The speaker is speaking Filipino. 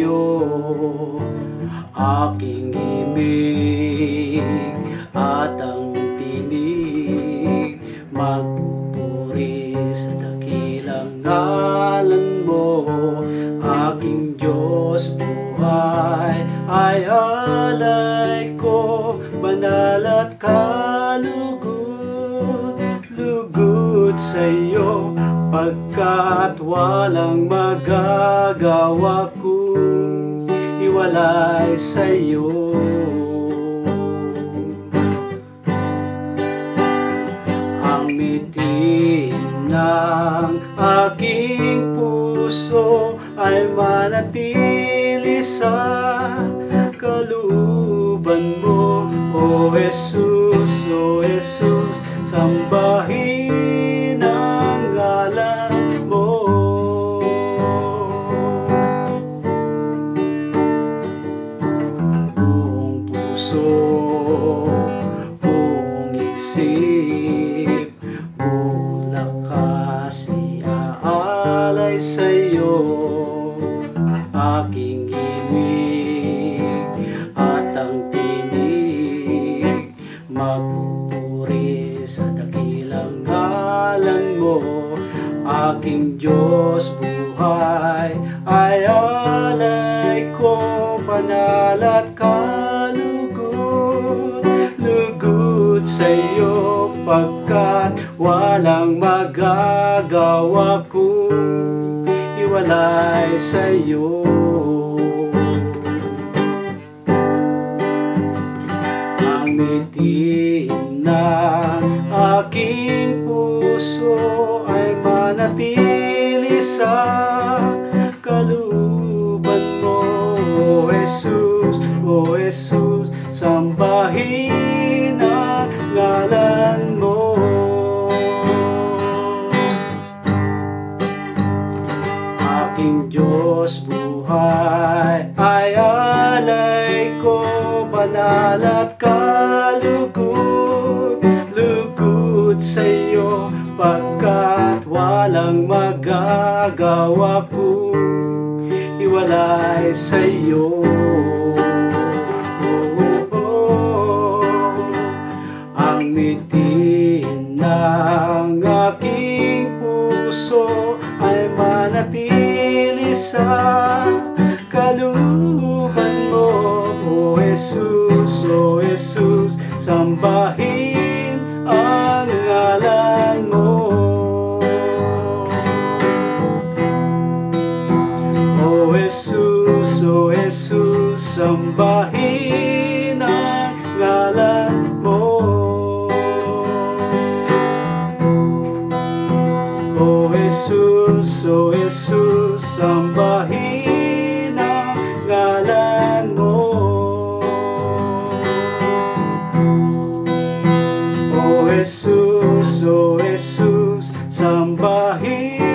sa'yo, aking himig at ang tinig, magpupuri sa dakilang ngalan mo. Aking Diyos, buhay ay alay ko, banal at kalugod, lugod sa'yo, pagkat walang magagawa kung iwalay sa'yo. Ang mitin ng aking puso ay manatili sa kalooban mo. O Jesus, O Jesus, sambahin ang ngalan mo. Buong puso, buong isip, buong lakas iaalay sa'yo, aking himig at ang tinig, magpupuri sa dakilang ngalan mo. Aking Diyos, buhay ay alay ko, banal at kalugod, lugod sa'yo, pagkat walang magagawa kung iwalay sa'yo. Ang mitin ng aking puso ay manatili sa kalooban mo. O Jesus, O Jesus, sambahin ang ngalan mo. Aking Diyos, buhay ay alay ko, banal at kalugod, lugod sa'yo, pagkat walang magagawa kung iwalay sa'yo. Ang mitin ng aking puso ay manatili sa kalooban mo. O Jesus, O Jesus, sambahin ang ngalan mo. O Jesus, O Jesus, sambahin ang ngalan mo. O Jesus, O Jesus, sambahin ang ngalan mo. O Jesus, O Jesus, sambahin